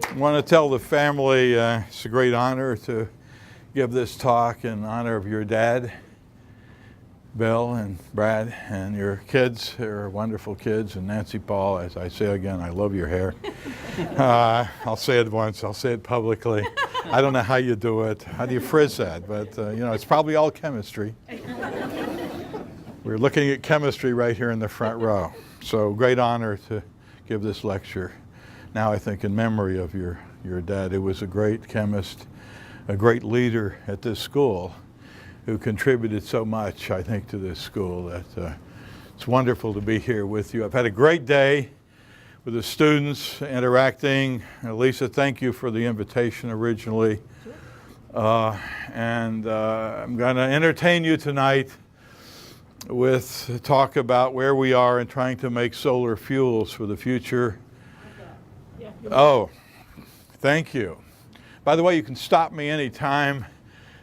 I want to tell the family it's a great honor to give this talk in honor of your dad, Bill and Brad, and your kids. They're wonderful kids. And Nancy Paul, as I say again, I love your hair. I'll say it once. I'll say it publicly. I don't know how you do it. How do you frizz that? But, you know, it's probably all chemistry. We're looking at chemistry right here in the front row. So great honor to give this lecture. Now I think in memory of your dad, who was a great chemist, a great leader at this school, who contributed so much, I think, to this school that it's wonderful to be here with you. I've had a great day with the students interacting. Lisa, thank you for the invitation originally. And I'm going to entertain you tonight with talk about where we are in trying to make solar fuels for the future. Oh, thank you. By the way, you can stop me anytime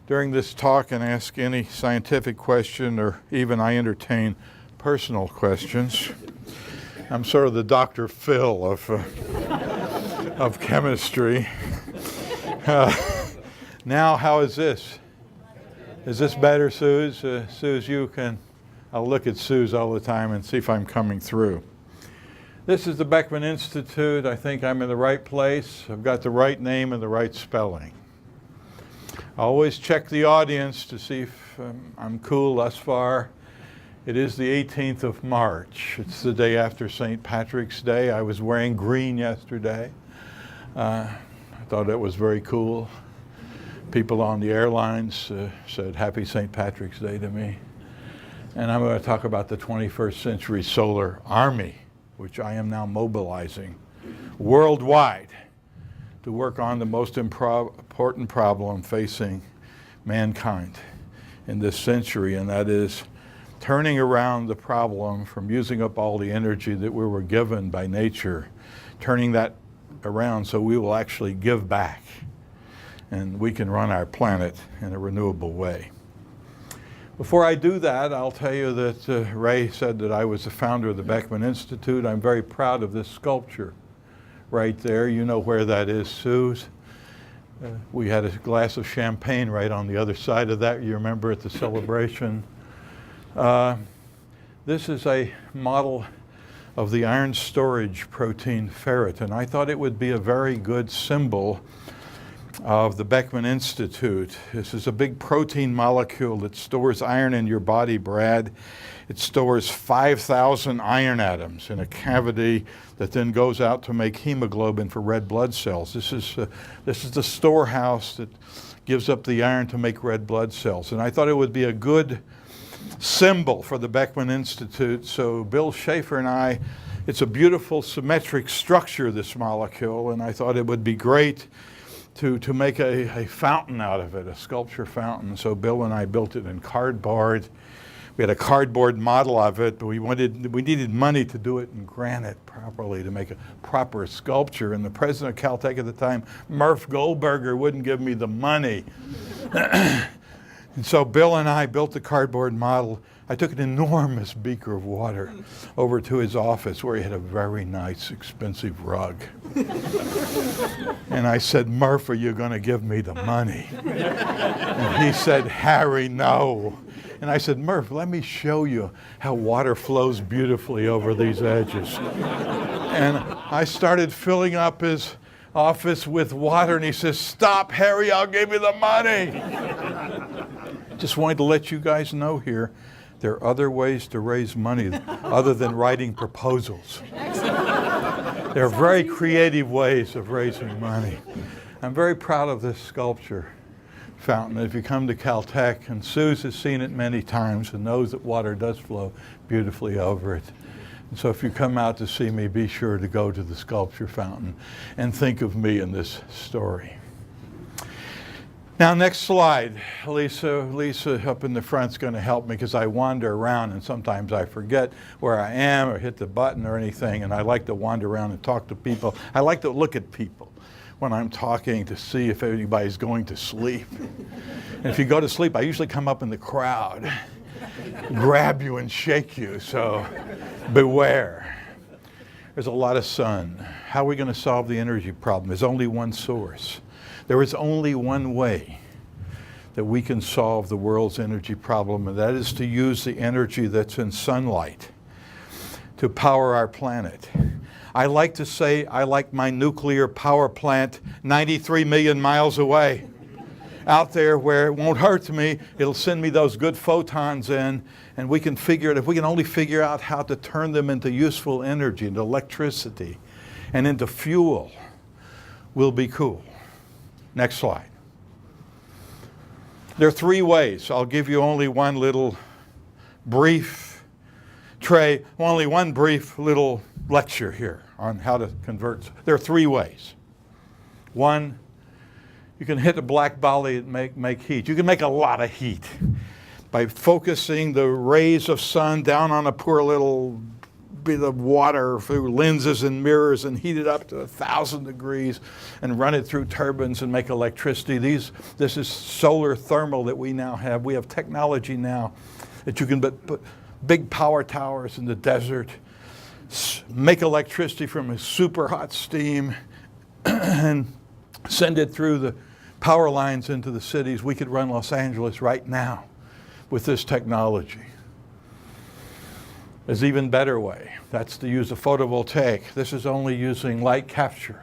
during this talk and ask any scientific question, or even I entertain personal questions. I'm sort of the Dr. Phil of chemistry. Now, how is this? Is this better, Suze? Suze, you can. I'll look at Suze all the time and see if I'm coming through. This is the Beckman Institute. I think I'm in the right place. I've got the right name and the right spelling. I always check the audience to see if I'm cool thus far. It is the 18th of March. It's the day after St. Patrick's Day. I was wearing green yesterday. I thought it was very cool. People on the airlines said Happy St. Patrick's Day to me. And I'm going to talk about the 21st century solar army, which I am now mobilizing worldwide to work on the most important problem facing mankind in this century, and that is turning around the problem from using up all the energy that we were given by nature, turning that around so we will actually give back and we can run our planet in a renewable way. Before I do that, I'll tell you that Ray said that I was the founder of the Beckman Institute. I'm very proud of this sculpture right there. You know where that is, Suze. We had a glass of champagne right on the other side of that. You remember at the celebration. This is a model of the iron storage protein ferritin. I thought it would be a very good symbol of the Beckman Institute. This is a big protein molecule that stores iron in your body, Brad. It stores 5,000 iron atoms in a cavity that then goes out to make hemoglobin for red blood cells. This is the storehouse that gives up the iron to make red blood cells. And I thought it would be a good symbol for the Beckman Institute. So Bill Schaefer and I, it's a beautiful symmetric structure, this molecule, and I thought it would be great to make a fountain out of it, a sculpture fountain. So Bill and I built it in cardboard. We had a cardboard model of it, but we needed money to do it in granite properly, to make a proper sculpture. And the president of Caltech at the time, Murph Goldberger, wouldn't give me the money. And so Bill and I built the cardboard model. I took an enormous beaker of water over to his office where he had a very nice, expensive rug. And I said, Murph, are you going to give me the money? And he said, Harry, no. And I said, Murph, let me show you how water flows beautifully over these edges. And I started filling up his office with water, and he says, stop, Harry, I'll give you the money. Just wanted to let you guys know here, there are other ways to raise money other than writing proposals. There are very creative ways of raising money. I'm very proud of this sculpture fountain. If you come to Caltech, and Suze has seen it many times and knows that water does flow beautifully over it. And so if you come out to see me, be sure to go to the sculpture fountain and think of me in this story. Now, next slide. Lisa up in the front is going to help me because I wander around and sometimes I forget where I am or hit the button or anything, and I like to wander around and talk to people. I like to look at people when I'm talking to see if anybody's going to sleep. And if you go to sleep, I usually come up in the crowd, grab you and shake you, so beware. There's a lot of sun. How are we going to solve the energy problem? There's only one source. There is only one way that we can solve the world's energy problem, and that is to use the energy that's in sunlight to power our planet. I like to say I like my nuclear power plant 93 million miles away, out there where it won't hurt me. It'll send me those good photons in, and we can figure it. If we can only figure out how to turn them into useful energy, into electricity, and into fuel, we'll be cool. Next slide. There are three ways. I'll give you only one little brief only one brief little lecture here on how to convert. There are three ways. One, you can hit a black body and make heat. You can make a lot of heat by focusing the rays of sun down on a poor little bit of water through lenses and mirrors and heat it up to 1,000 degrees and run it through turbines and make electricity. This is solar thermal that we now have. We have technology now that you can put big power towers in the desert, make electricity from a super hot steam and send it through the power lines into the cities. We could run Los Angeles right now with this technology. There's an even better way. That's to use a photovoltaic. This is only using light capture.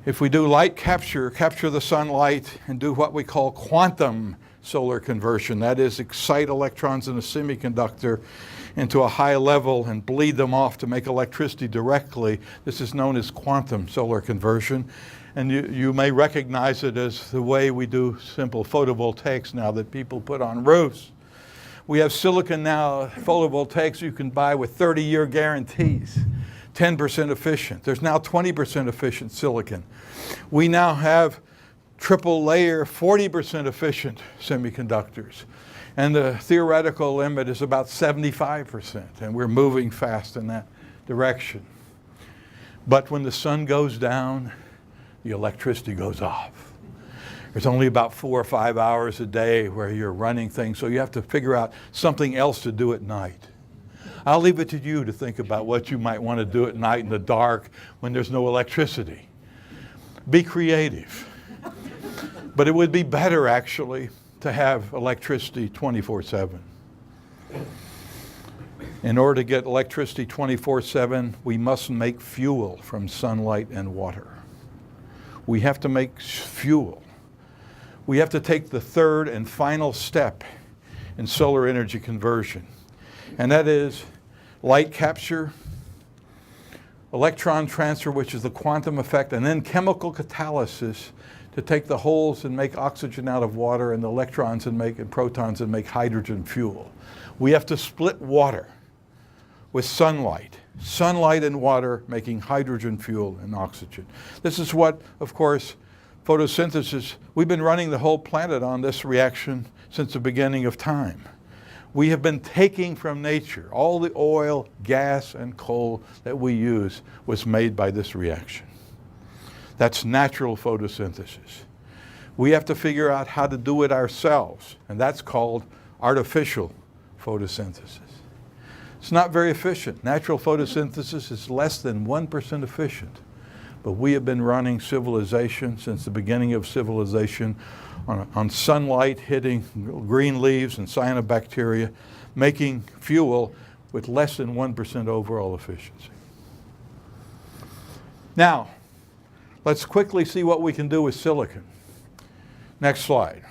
If we do light capture the sunlight, and do what we call quantum solar conversion, that is, excite electrons in a semiconductor into a high level and bleed them off to make electricity directly, this is known as quantum solar conversion. And you may recognize it as the way we do simple photovoltaics now that people put on roofs. We have silicon now, photovoltaics you can buy with 30-year guarantees, 10% efficient. There's now 20% efficient silicon. We now have triple layer, 40% efficient semiconductors. And the theoretical limit is about 75%, and we're moving fast in that direction. But when the sun goes down, the electricity goes off. There's only about 4 or 5 hours a day where you're running things, so you have to figure out something else to do at night. I'll leave it to you to think about what you might want to do at night in the dark when there's no electricity. Be creative. But it would be better, actually, to have electricity 24/7. In order to get electricity 24/7, we must make fuel from sunlight and water. We have to make fuel. We have to take the third and final step in solar energy conversion, and that is light capture, electron transfer, which is the quantum effect, and then chemical catalysis to take the holes and make oxygen out of water and the electrons and protons and make hydrogen fuel. We have to split water with sunlight and water making hydrogen fuel and oxygen. This is what, of course, photosynthesis, we've been running the whole planet on this reaction since the beginning of time. We have been taking from nature. All the oil, gas, and coal that we use was made by this reaction. That's natural photosynthesis. We have to figure out how to do it ourselves, and that's called artificial photosynthesis. It's not very efficient. Natural photosynthesis is less than 1% efficient. But we have been running civilization since the beginning of civilization on sunlight hitting green leaves and cyanobacteria, making fuel with less than 1% overall efficiency. Now, let's quickly see what we can do with silicon. Next slide.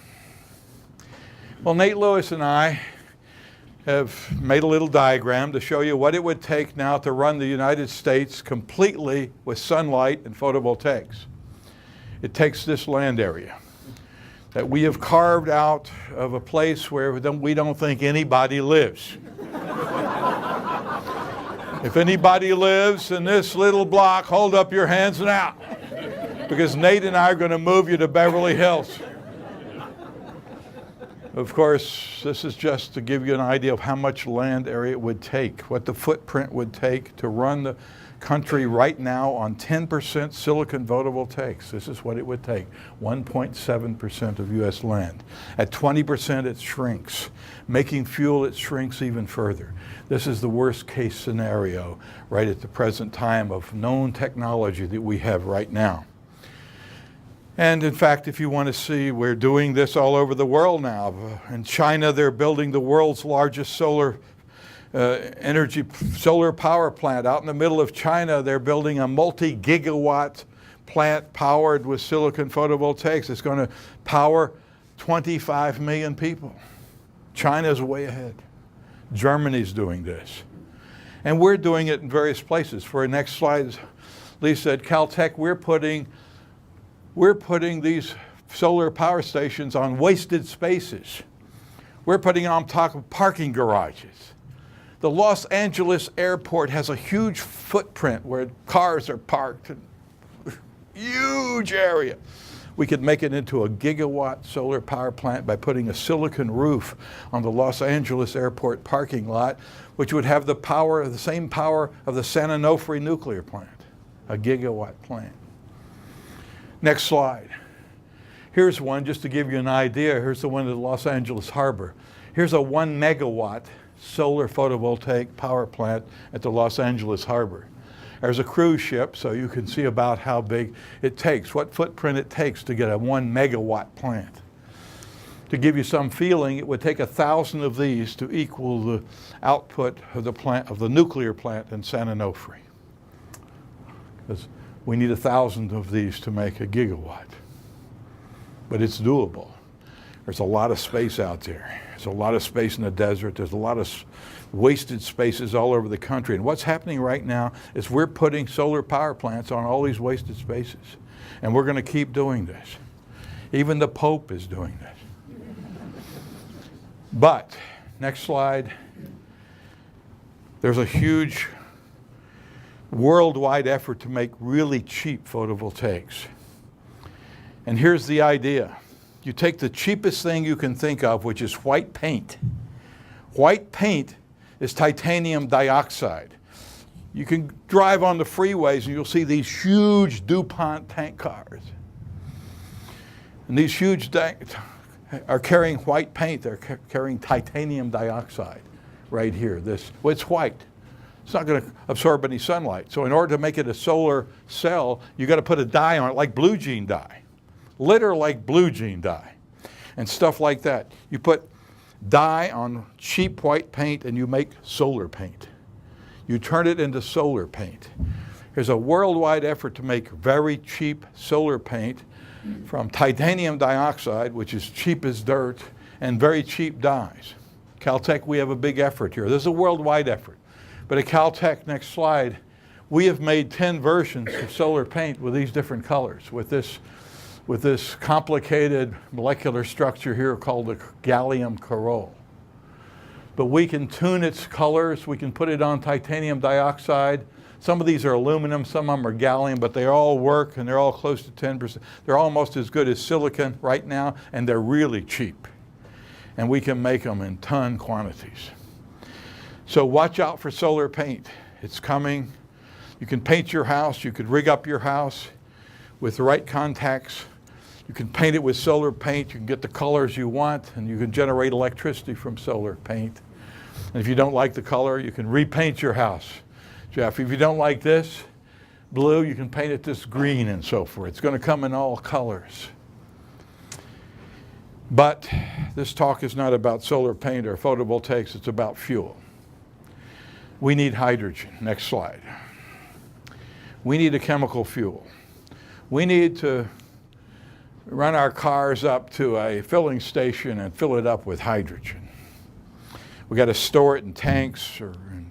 Well, Nate Lewis and I have made a little diagram to show you what it would take now to run the United States completely with sunlight and photovoltaics. It takes this land area that we have carved out of a place where we don't think anybody lives. If anybody lives in this little block, hold up your hands now, because Nate and I are going to move you to Beverly Hills. Of course, this is just to give you an idea of how much land area it would take, what the footprint would take to run the country right now on 10% silicon photovoltaics. This is what it would take, 1.7% of US land. At 20% it shrinks. Making fuel, it shrinks even further. This is the worst case scenario right at the present time of known technology that we have right now. And in fact, if you want to see, we're doing this all over the world now. In China, they're building the world's largest solar power plant. Out in the middle of China, they're building a multi-gigawatt plant powered with silicon photovoltaics. It's going to power 25 million people. China's way ahead. Germany's doing this. And we're doing it in various places. For our next slide, Lisa, at Caltech, we're putting these solar power stations on wasted spaces. We're putting them on top of parking garages. The Los Angeles airport has a huge footprint where cars are parked. Huge area. We could make it into a gigawatt solar power plant by putting a silicon roof on the Los Angeles airport parking lot, which would have the power, the same power of the San Onofre nuclear plant, a gigawatt plant. Next slide. Here's one just to give you an idea. Here's the one at Los Angeles Harbor. Here's a 1 megawatt solar photovoltaic power plant at the Los Angeles Harbor. There's a cruise ship, so you can see about how big it takes, what footprint it takes to get a 1 megawatt plant. To give you some feeling, it would take 1,000 of these to equal the output of the plant, of the nuclear plant in San Onofre. Because we need 1,000 of these to make a gigawatt. But it's doable. There's a lot of space out there. There's a lot of space in the desert. There's a lot of wasted spaces all over the country. And what's happening right now is we're putting solar power plants on all these wasted spaces. And we're going to keep doing this. Even the Pope is doing this. But, next slide. There's a huge worldwide effort to make really cheap photovoltaics. And here's the idea. You take the cheapest thing you can think of, which is white paint. White paint is titanium dioxide. You can drive on the freeways and you'll see these huge DuPont tank cars. And these huge are carrying white paint. They're carrying titanium dioxide right here. Well, it's white. It's not going to absorb any sunlight. So in order to make it a solar cell, you got to put a dye on it, like blue jean dye. Litter like blue jean dye and stuff like that. You put dye on cheap white paint and you make solar paint. You turn it into solar paint. There's a worldwide effort to make very cheap solar paint from titanium dioxide, which is cheap as dirt, and very cheap dyes. Caltech, we have a big effort here. There's a worldwide effort. But at Caltech, next slide, we have made 10 versions of solar paint with these different colors, with this complicated molecular structure here called the gallium corol. But we can tune its colors. We can put it on titanium dioxide. Some of these are aluminum, some of them are gallium, but they all work and they're all close to 10%. They're almost as good as silicon right now, and they're really cheap. And we can make them in ton quantities. So watch out for solar paint. It's coming. You can paint your house. You could rig up your house with the right contacts. You can paint it with solar paint. You can get the colors you want, and you can generate electricity from solar paint. And if you don't like the color, you can repaint your house. Jeff, if you don't like this blue, you can paint it this green and so forth. It's going to come in all colors. But this talk is not about solar paint or photovoltaics. It's about fuel. We need hydrogen. Next slide. We need a chemical fuel. We need to run our cars up to a filling station and fill it up with hydrogen. We got to store it in tanks or in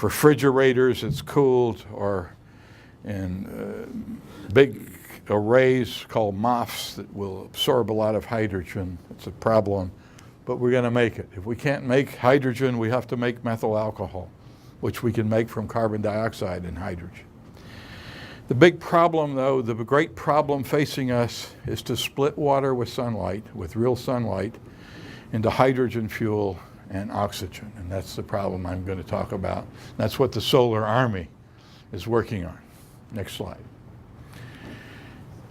refrigerators it's cooled, or in big arrays called MOFs that will absorb a lot of hydrogen. It's a problem, but we're going to make it. If we can't make hydrogen, we have to make methyl alcohol, which we can make from carbon dioxide and hydrogen. The big problem, though, the great problem facing us is to split water with sunlight, with real sunlight, into hydrogen fuel and oxygen. And that's the problem I'm going to talk about. That's what the solar army is working on. Next slide.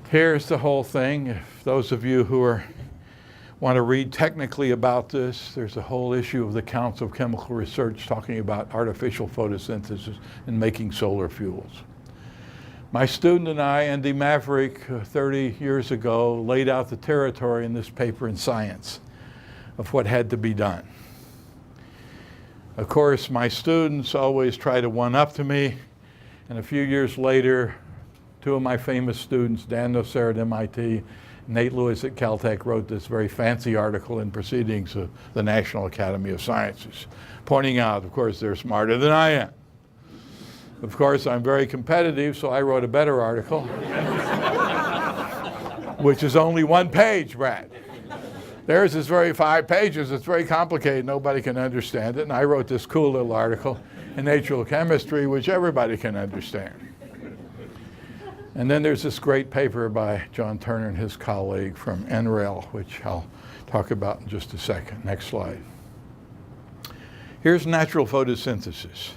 Here's the whole thing. If those of you who want to read technically about this, there's a whole issue of the Council of Chemical Research talking about artificial photosynthesis and making solar fuels. My student and I, Andy Maverick, 30 years ago, laid out the territory in this paper in Science of what had to be done. Of course, my students always try to one-up to me, and a few years later, two of my famous students, Dan Nocera at MIT, Nate Lewis at Caltech, wrote this very fancy article in Proceedings of the National Academy of Sciences, pointing out, of course, they're smarter than I am. Of course, I'm very competitive, so I wrote a better article, which is only 1 page, Brad. Theirs is 5 pages. It's very complicated. Nobody can understand it. And I wrote this cool little article in Natural Chemistry, which everybody can understand. And then there's this great paper by John Turner and his colleague from NREL, which I'll talk about in just a second. Next slide. Here's natural photosynthesis.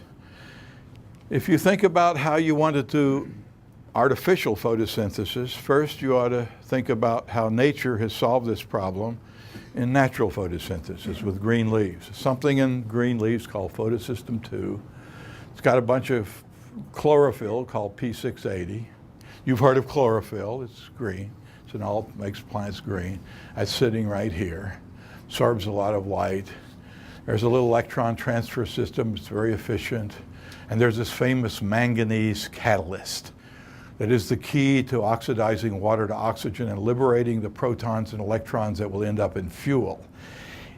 If you think about how you want to do artificial photosynthesis, first you ought to think about how nature has solved this problem in natural photosynthesis with green leaves. Something in green leaves called photosystem 2. It's got a bunch of chlorophyll called P680. You've heard of chlorophyll. It's green. It's an all makes plants green. That's sitting right here. Absorbs a lot of light. There's a little electron transfer system. It's very efficient. And there's this famous manganese catalyst that is the key to oxidizing water to oxygen and liberating the protons and electrons that will end up in fuel.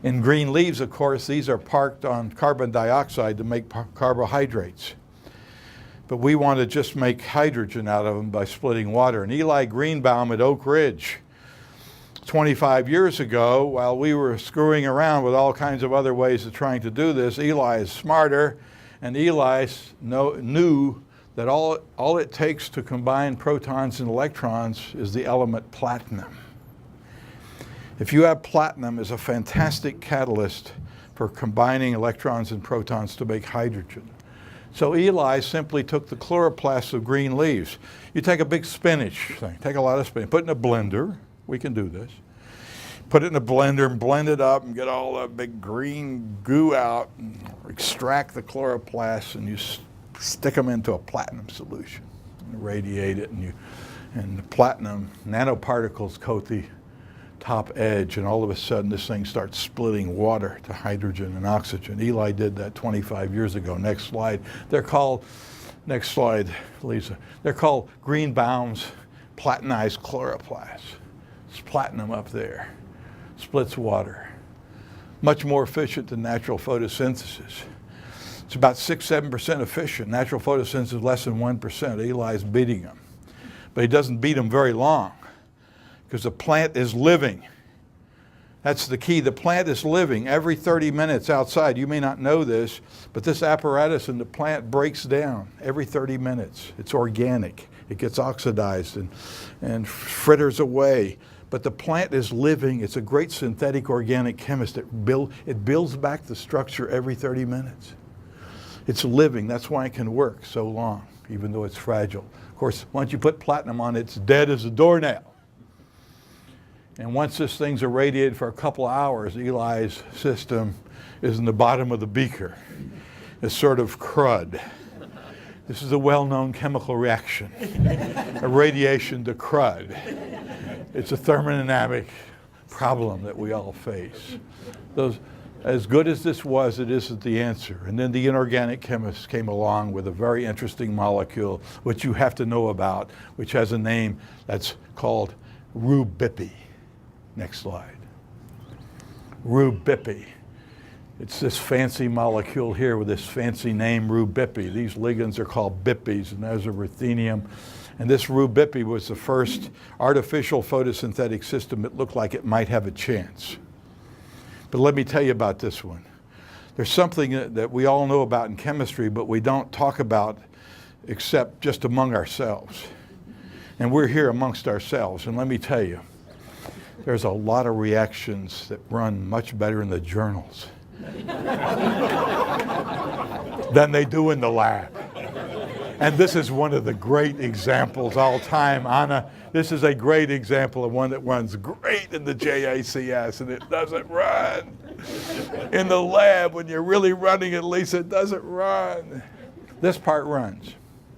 In green leaves, of course, these are parked on carbon dioxide to make carbohydrates. But we want to just make hydrogen out of them by splitting water. And Eli Greenbaum at Oak Ridge, 25 years ago, while we were screwing around with all kinds of other ways of trying to do this, Eli is smarter, and Eli knew that all it takes to combine protons and electrons is the element platinum. If you have platinum, it's a fantastic catalyst for combining electrons and protons to make hydrogen. So Eli simply took the chloroplasts of green leaves. You take a big spinach thing, take a lot of spinach, put it in a blender. We can do this. Put it in a blender and blend it up and get all that big green goo out and extract the chloroplasts, and you stick them into a platinum solution and irradiate it, and the platinum nanoparticles coat the top edge, and all of a sudden this thing starts splitting water to hydrogen and oxygen. Eli did that 25 years ago. Next slide. They're called, next slide, Lisa. They're called Greenbaum's platinized chloroplasts. It's platinum up there. Splits water. Much more efficient than natural photosynthesis. It's about 6-7% efficient. Natural photosynthesis is less than 1%. Eli's beating them. But he doesn't beat them very long because the plant is living. That's the key. The plant is living every 30 minutes outside. You may not know this, but this apparatus in the plant breaks down every 30 minutes. It's organic. It gets oxidized and fritters away. But the plant is living. It's a great synthetic organic chemist. It builds back the structure every 30 minutes. It's living. That's why it can work so long, even though it's fragile. Of course, once you put platinum on it, it's dead as a doornail. And once this thing's irradiated for a couple of hours, Eli's system is in the bottom of the beaker. It's sort of crud. This is a well-known chemical reaction, irradiation to crud. It's a thermodynamic problem that we all face. As good as this was, it isn't the answer. And then the inorganic chemists came along with a very interesting molecule, which you have to know about, which has a name that's called rubipi. Next slide. Rubipi. It's this fancy molecule here with this fancy name, rubipi. These ligands are called bippies, and there's a ruthenium. And this rubipi was the first artificial photosynthetic system that looked like it might have a chance. But let me tell you about this one. There's something that we all know about in chemistry, but we don't talk about except just among ourselves. And we're here amongst ourselves. And let me tell you, there's a lot of reactions that run much better in the journals than they do in the lab. And this is one of the great examples all time. Anna, this is a great example of one that runs great in the JACS, and it doesn't run in the lab. When you're really running it, Lisa, it doesn't run. This part runs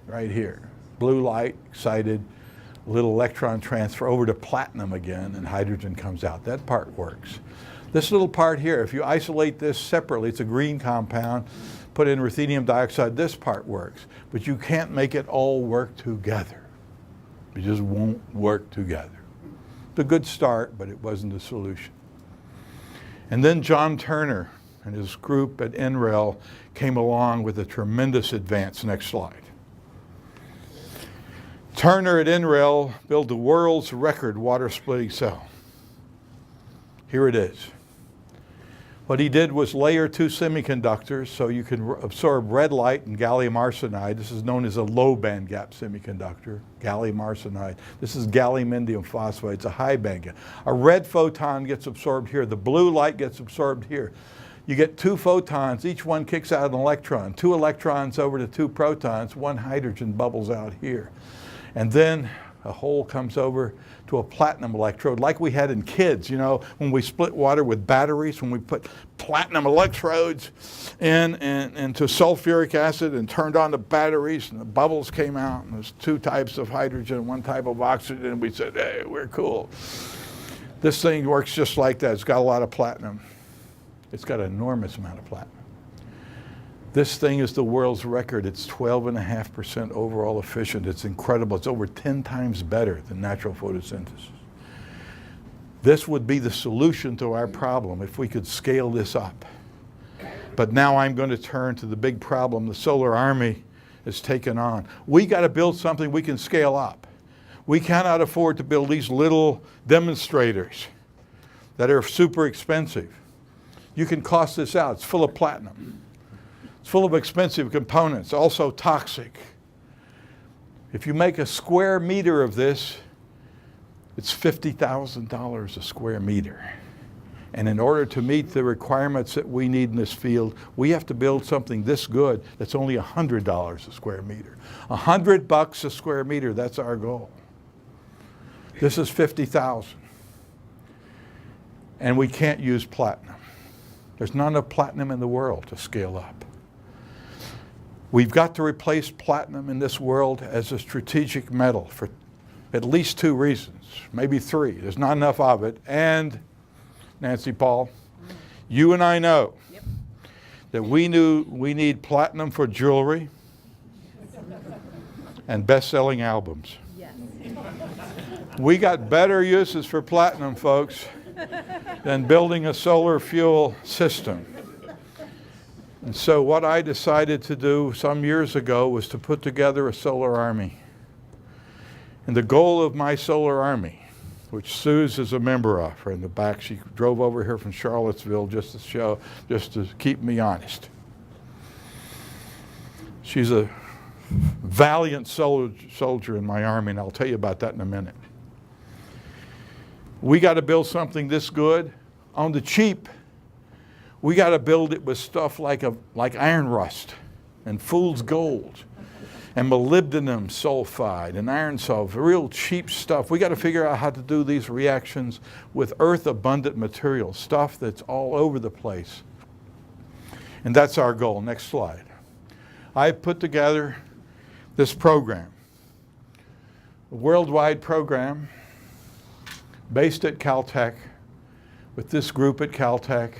right here. Blue light, excited, little electron transfer over to platinum again, and hydrogen comes out. That part works. This little part here, if you isolate this separately, it's a green compound, put in ruthenium dioxide, this part works. But you can't make it all work together. It just won't work together. It's a good start, but it wasn't the solution. And then John Turner and his group at NREL came along with a tremendous advance. Next slide. Turner at NREL built the world's record water splitting cell. Here it is. What he did was layer two semiconductors so you can absorb red light and gallium arsenide. This is known as a low band gap semiconductor, gallium arsenide. This is gallium indium phosphide. It's a high band gap. A red photon gets absorbed here. The blue light gets absorbed here. You get two photons. Each one kicks out an electron. Two electrons over to two protons. One hydrogen bubbles out here. And then a hole comes over to a platinum electrode, like we had in kids, you know, when we split water with batteries, when we put platinum electrodes into sulfuric acid and turned on the batteries, and the bubbles came out, and there's two types of hydrogen, one type of oxygen, and we said, hey, we're cool. This thing works just like that. It's got a lot of platinum. It's got an enormous amount of platinum. This thing is the world's record. It's 12.5% overall efficient. It's incredible. It's over 10 times better than natural photosynthesis. This would be the solution to our problem if we could scale this up. But now I'm going to turn to the big problem the solar army has taken on. We got to build something we can scale up. We cannot afford to build these little demonstrators that are super expensive. You can cost this out. It's full of platinum. It's full of expensive components, also toxic. If you make a square meter of this, it's $50,000 a square meter. And in order to meet the requirements that we need in this field, we have to build something this good that's only $100 a square meter. $100 a square meter, that's our goal. This is $50,000. And we can't use platinum. There's not enough platinum in the world to scale up. We've got to replace platinum in this world as a strategic metal for at least two reasons, maybe three. There's not enough of it. And, Nancy Paul, you and I know that we need platinum for jewelry and best-selling albums. Yes. We got better uses for platinum, folks, than building a solar fuel system. And so what I decided to do some years ago was to put together a solar army. And the goal of my solar army, which Suze is a member of, her in the back, she drove over here from Charlottesville just to keep me honest. She's a valiant soldier in my army, and I'll tell you about that in a minute. We got to build something this good on the cheap. We got to build it with stuff like iron rust and fool's gold and molybdenum sulfide and iron sulfide, real cheap stuff. We got to figure out how to do these reactions with earth-abundant materials, stuff that's all over the place. And that's our goal. Next slide. I put together this program, a worldwide program based at Caltech, with this group at Caltech,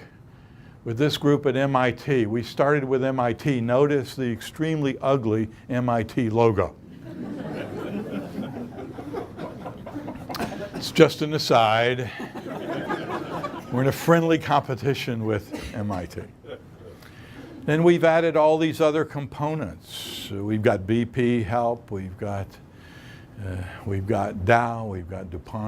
with this group at MIT. We started with MIT. Notice the extremely ugly MIT logo. It's just an aside. We're in a friendly competition with MIT. Then we've added all these other components. We've got BP help, we've got Dow, we've got DuPont.